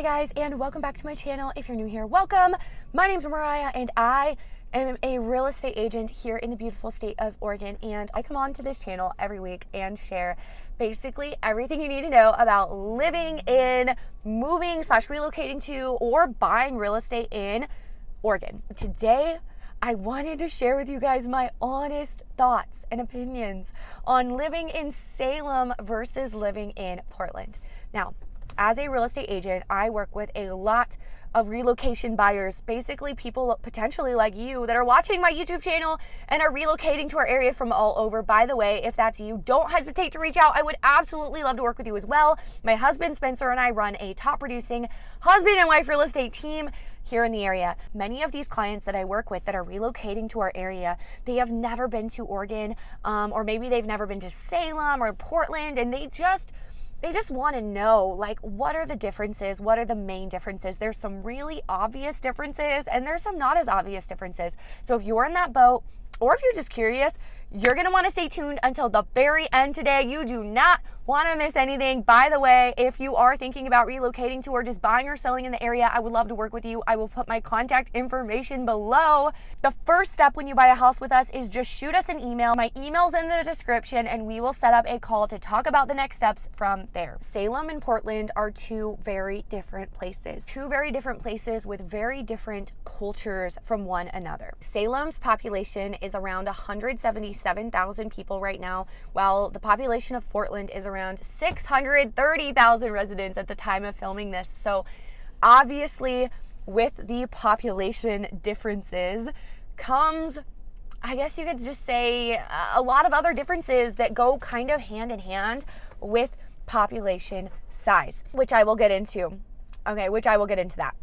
Hey guys, and welcome back to my channel. If you're new here, welcome. My name's Mariah and I am a real estate agent here in the beautiful state of Oregon, and I come on to this channel every week and share basically everything you need to know about living in, moving / relocating to, or buying real estate in Oregon. Today I wanted to share with you guys my honest thoughts and opinions on living in Salem versus living in Portland. Now, as a real estate agent, I work with a lot of relocation buyers, basically people potentially like you that are watching my YouTube channel and are relocating to our area from all over. By the way, if that's you, don't hesitate to reach out. I would absolutely love to work with you as well. My husband Spencer and I run a top producing husband and wife real estate team here in the area. Many of these clients that I work with that are relocating to our area, they have never been to Oregon, or maybe they've never been to Salem or Portland, and they just want to know, like, what are the differences? What are the main differences? There's some really obvious differences and there's some not as obvious differences. So if you're in that boat, or if you're just curious, you're going to want to stay tuned until the very end today. You do not want to miss anything. By the way, if you are thinking about relocating to or just buying or selling in the area, I would love to work with you. I will put my contact information below. The first step when you buy a house with us is just shoot us an email. My email's in the description and we will set up a call to talk about the next steps from there. Salem and Portland are two very different places. Two very different places with very different cultures from one another. Salem's population is around 177,000 people right now, while the population of Portland is around 630,000 residents at the time of filming this. So obviously with the population differences comes, I guess you could just say, a lot of other differences that go kind of hand in hand with population size, which I will get into. That.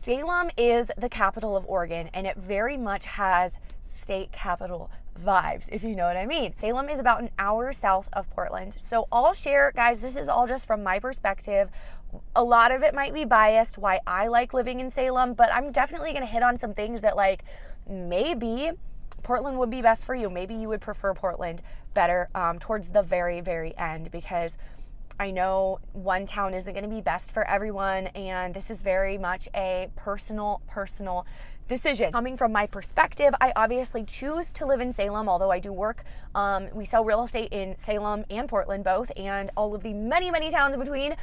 Salem is the capital of Oregon, and it very much has state capital vibes, if you know what I mean. Salem is about an hour south of Portland. So I'll share, guys, this is all just from my perspective. A lot of it might be biased why I like living in Salem, but I'm definitely going to hit on some things that, like, maybe Portland would be best for you. Maybe you would prefer Portland better towards the very, very end, because I know one town isn't going to be best for everyone, and this is very much a personal decision. Coming from my perspective, I obviously choose to live in Salem, although I do work. We sell real estate in Salem and Portland both, and all of the many, many towns in between.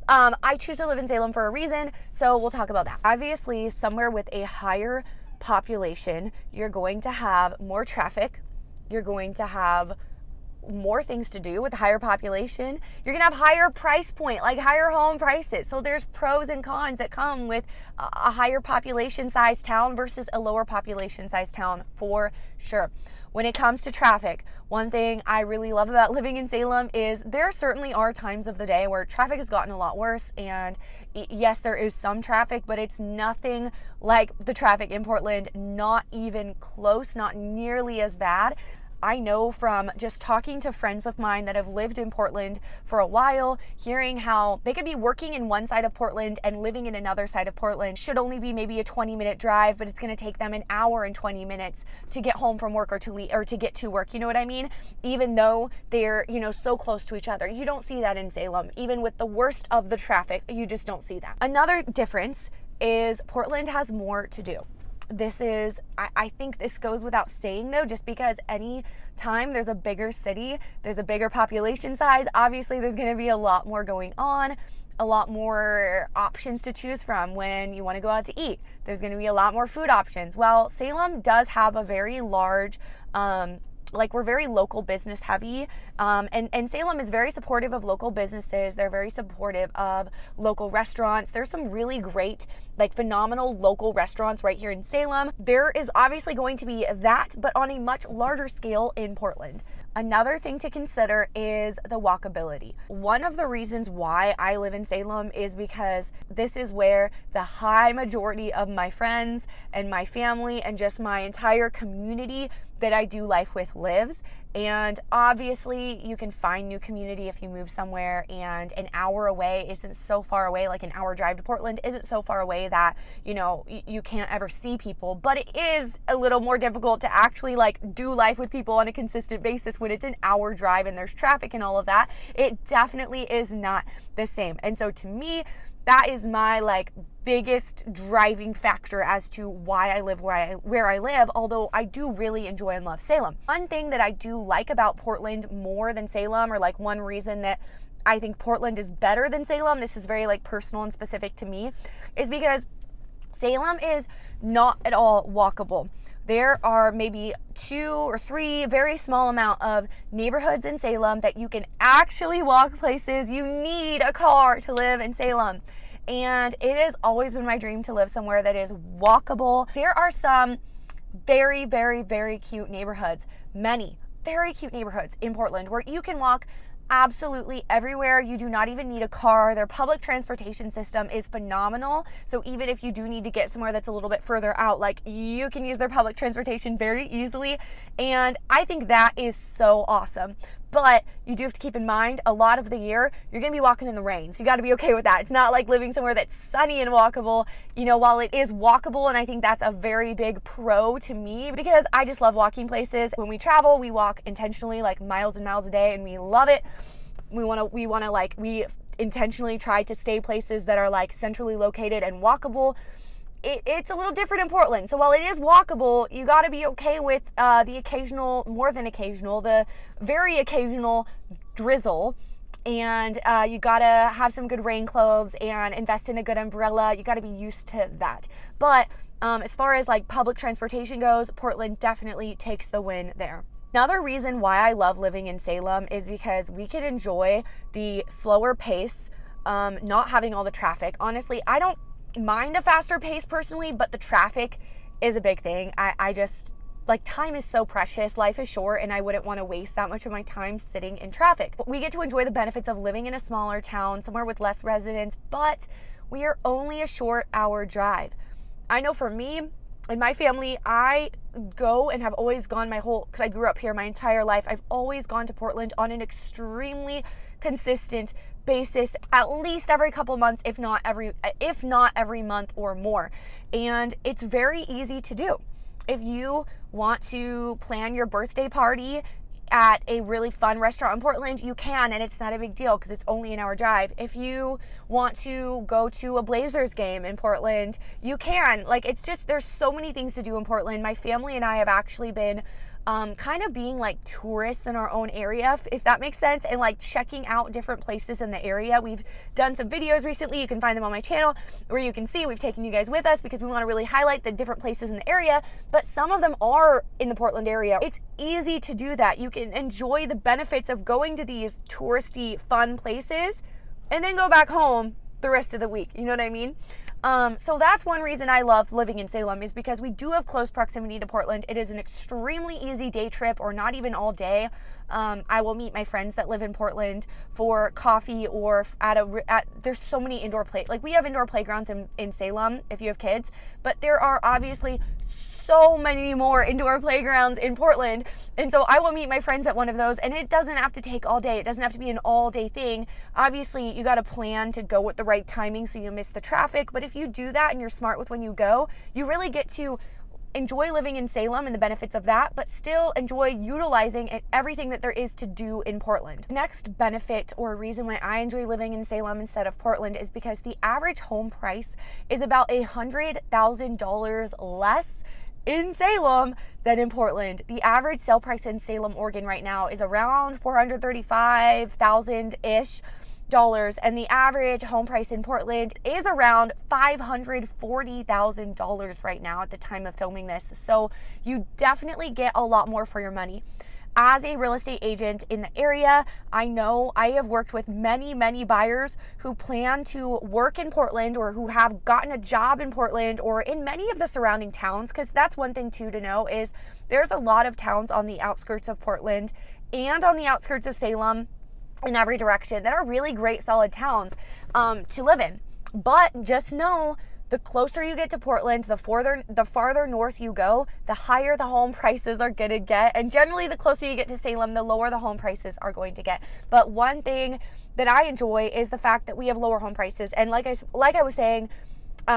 I choose to live in Salem for a reason, so we'll talk about that. Obviously, somewhere with a higher population, you're going to have more traffic. You're going to have more things to do with a higher population. You're gonna have higher price point, like higher home prices. So there's pros and cons that come with a higher population size town versus a lower population size town, for sure. When it comes to traffic, one thing I really love about living in Salem is there certainly are times of the day where traffic has gotten a lot worse, and yes, there is some traffic, but it's nothing like the traffic in Portland, not even close, not nearly as bad. I know from just talking to friends of mine that have lived in Portland for a while, hearing how they could be working in one side of Portland and living in another side of Portland. Should only be maybe a 20-minute drive, but it's going to take them an hour and 20 minutes to get home from work or to leave, or to get to work. You know what I mean? Even though they're, so close to each other. You don't see that in Salem. Even with the worst of the traffic, you just don't see that. Another difference is Portland has more to do. This is, I think this goes without saying though, just because any time there's a bigger city, there's a bigger population size, obviously there's going to be a lot more going on, a lot more options to choose from when you want to go out to eat. There's going to be a lot more food options. Well, Salem does have a very large, we're very local business heavy, and Salem is very supportive of local businesses. They're very supportive of local restaurants. There's some really great, phenomenal local restaurants right here in Salem. There is obviously going to be that, but on a much larger scale in Portland. Another thing to consider is the walkability. One of the reasons why I live in Salem is because this is where the high majority of my friends and my family and just my entire community that I do life with lives. And obviously you can find new community if you move somewhere, and an hour away isn't so far away, like an hour drive to Portland isn't so far away that, you can't ever see people. But it is a little more difficult to actually do life with people on a consistent basis when it's an hour drive and there's traffic and all of that. It definitely is not the same. And so to me, that is my like biggest driving factor as to why I live where I live, although I do really enjoy and love Salem. One thing that I do like about Portland more than Salem, or like one reason that I think Portland is better than Salem, this is very like personal and specific to me, is because Salem is not at all walkable. There are maybe 2 or 3 very small amount of neighborhoods in Salem that you can actually walk places. You need a car to live in Salem. And it has always been my dream to live somewhere that is walkable. There are some very, very, very cute neighborhoods, many very cute neighborhoods in Portland where you can walk absolutely everywhere. You do not even need a car. Their public transportation system is phenomenal. So even if you do need to get somewhere that's a little bit further out, like you can use their public transportation very easily. And I think that is so awesome. But you do have to keep in mind, a lot of the year, you're going to be walking in the rain. So you got to be okay with that. It's not like living somewhere that's sunny and walkable. You know, while it is walkable, and I think that's a very big pro to me because I just love walking places. When we travel, we walk intentionally like miles and miles a day, and we love it. We intentionally try to stay places that are like centrally located and walkable. It's a little different in Portland. So while it is walkable, you got to be okay with the occasional, more than occasional, the very occasional drizzle. And you got to have some good rain clothes and invest in a good umbrella. You got to be used to that. But as far as like public transportation goes, Portland definitely takes the win there. Another reason why I love living in Salem is because we can enjoy the slower pace, not having all the traffic. Honestly, I don't mind a faster pace personally, but the traffic is a big thing. I just, like, time is so precious, life is short, and I wouldn't want to waste that much of my time sitting in traffic. We get to enjoy the benefits of living in a smaller town, somewhere with less residents, but we are only a short hour drive. I know for me and my family, I go and have always gone because I grew up here my entire life, I've always gone to Portland on an extremely consistent basis, at least every couple months, if not every month or more. And it's very easy to do. If you want to plan your birthday party at a really fun restaurant in Portland, you can, and it's not a big deal because it's only an hour drive. If you want to go to a Blazers game in Portland, you can. Like, it's just, there's so many things to do in Portland. My family and I have actually been kind of being like tourists in our own area, if that makes sense, and like checking out different places in the area. We've done some videos recently, you can find them on my channel, where you can see we've taken you guys with us because we want to really highlight the different places in the area, but some of them are in the Portland area. It's easy to do that. You can enjoy the benefits of going to these touristy fun places and then go back home the rest of the week. You know what I mean? So that's one reason I love living in Salem, is because we do have close proximity to Portland. It is an extremely easy day trip, or not even all day. I will meet my friends that live in Portland for coffee, or there's so many we have indoor playgrounds in Salem if you have kids, but there are obviously so many more indoor playgrounds in Portland. And so I will meet my friends at one of those, and it doesn't have to take all day. It doesn't have to be an all day thing. Obviously, you got to plan to go with the right timing so you miss the traffic. But if you do that and you're smart with when you go, you really get to enjoy living in Salem and the benefits of that, but still enjoy utilizing everything that there is to do in Portland. Next benefit, or reason why I enjoy living in Salem instead of Portland, is because the average home price is about $100,000 less in Salem than in Portland. The average sale price in Salem, Oregon right now is around $435,000-ish, and the average home price in Portland is around $540,000 right now at the time of filming this. So you definitely get a lot more for your money. As a real estate agent in the area, I know I have worked with many, many buyers who plan to work in Portland, or who have gotten a job in Portland or in many of the surrounding towns, because that's one thing too to know, is there's a lot of towns on the outskirts of Portland and on the outskirts of Salem in every direction that are really great, solid towns to live in. But just know, the closer you get to Portland, the farther north you go, the higher the home prices are going to get. And generally, the closer you get to Salem, the lower the home prices are going to get. But one thing that I enjoy is the fact that we have lower home prices. And like I was saying,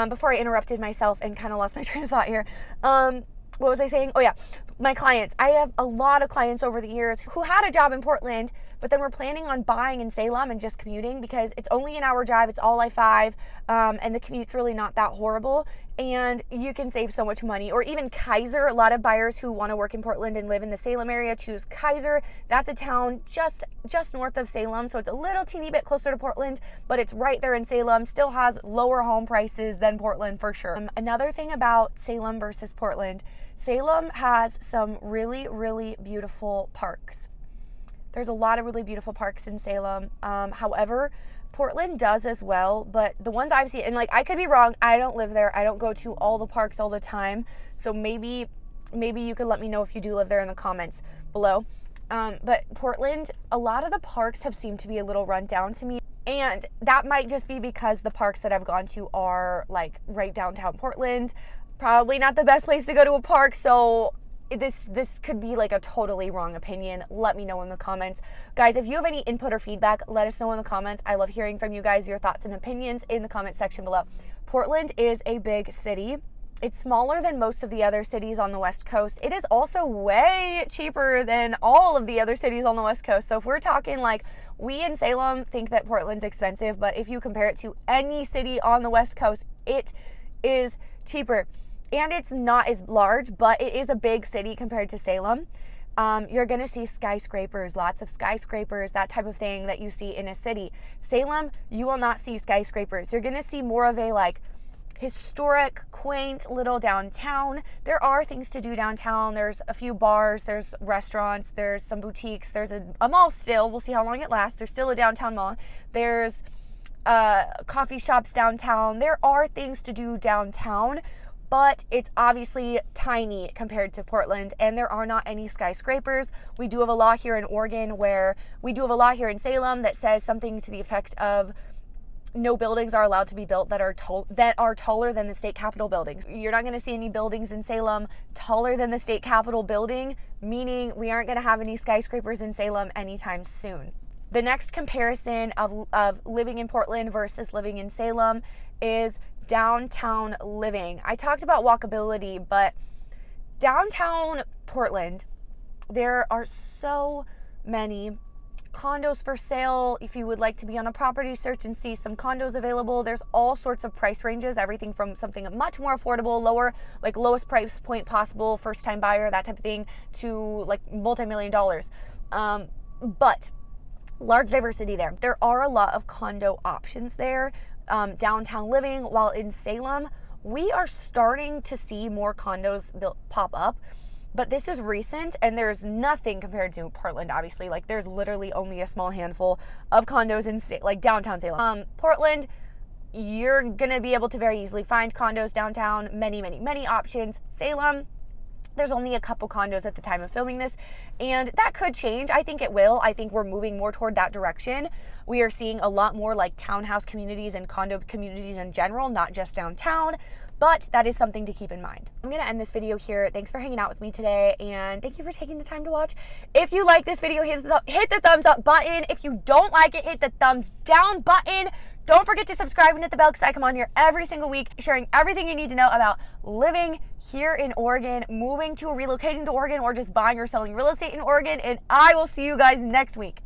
before I interrupted myself and kind of lost my train of thought here, what was I saying? Oh yeah, my clients. I have a lot of clients over the years who had a job in Portland, but then we're planning on buying in Salem and just commuting because it's only an hour drive, it's all I-5, and the commute's really not that horrible, and you can save so much money. Or even Kaiser, a lot of buyers who want to work in Portland and live in the Salem area choose Kaiser. That's a town just north of Salem, so it's a little teeny bit closer to Portland, but it's right there in Salem, still has lower home prices than Portland for sure. Another thing about Salem versus Portland, Salem has some really, really beautiful parks. There's a lot of really beautiful parks in Salem. However, Portland does as well, but the ones I've seen, and like I could be wrong, I don't live there, I don't go to all the parks all the time, so maybe you could let me know if you do live there in the comments below. But Portland, a lot of the parks have seemed to be a little run down to me, and that might just be because the parks that I've gone to are like right downtown Portland. Probably not the best place to go to a park, so this could be like a totally wrong opinion. Let me know in the comments. Guys, if you have any input or feedback, let us know in the comments. I love hearing from you guys, your thoughts and opinions in the comment section below. Portland is a big city. It's smaller than most of the other cities on the West Coast. It is also way cheaper than all of the other cities on the West Coast. So if we're talking like, we in Salem think that Portland's expensive, but if you compare it to any city on the West Coast, it is cheaper. And it's not as large, but it is a big city compared to Salem. You're gonna see skyscrapers, lots of skyscrapers, that type of thing that you see in a city. Salem, you will not see skyscrapers. You're gonna see more of a like historic, quaint little downtown. There are things to do downtown. There's a few bars, there's restaurants, there's some boutiques, there's a mall still. We'll see how long it lasts. There's still a downtown mall. There's coffee shops downtown. There are things to do downtown, but it's obviously tiny compared to Portland, and there are not any skyscrapers. We do have a law here in Oregon we do have a law here in Salem that says something to the effect of no buildings are allowed to be built that are taller than the state capitol buildings. You're not going to see any buildings in Salem taller than the state capitol building, meaning we aren't going to have any skyscrapers in Salem anytime soon. The next comparison of living in Portland versus living in Salem is downtown living. I talked about walkability, but downtown Portland, there are so many condos for sale. If you would like to be on a property search and see some condos available, there's all sorts of price ranges, everything from something much more affordable, lower, like lowest price point possible, first time buyer, that type of thing, to like multi-million dollars. But large diversity there. There are a lot of condo options there. Downtown living, while in Salem, we are starting to see more condos pop up, but this is recent, and there's nothing compared to Portland, obviously. Like, there's literally only a small handful of condos in like downtown Salem. Portland, you're gonna be able to very easily find condos downtown, many options. Salem, there's only a couple condos at the time of filming this, and that could change. I think it will. I think we're moving more toward that direction. We are seeing a lot more like townhouse communities and condo communities in general, not just downtown, but that is something to keep in mind. I'm gonna end this video here. Thanks for hanging out with me today, and thank you for taking the time to watch. If you like this video, hit the thumbs up button. If you don't like it, hit the thumbs down button. Don't forget to subscribe and hit the bell, because I come on here every single week sharing everything you need to know about living here in Oregon, moving to or relocating to Oregon, or just buying or selling real estate in Oregon. And I will see you guys next week.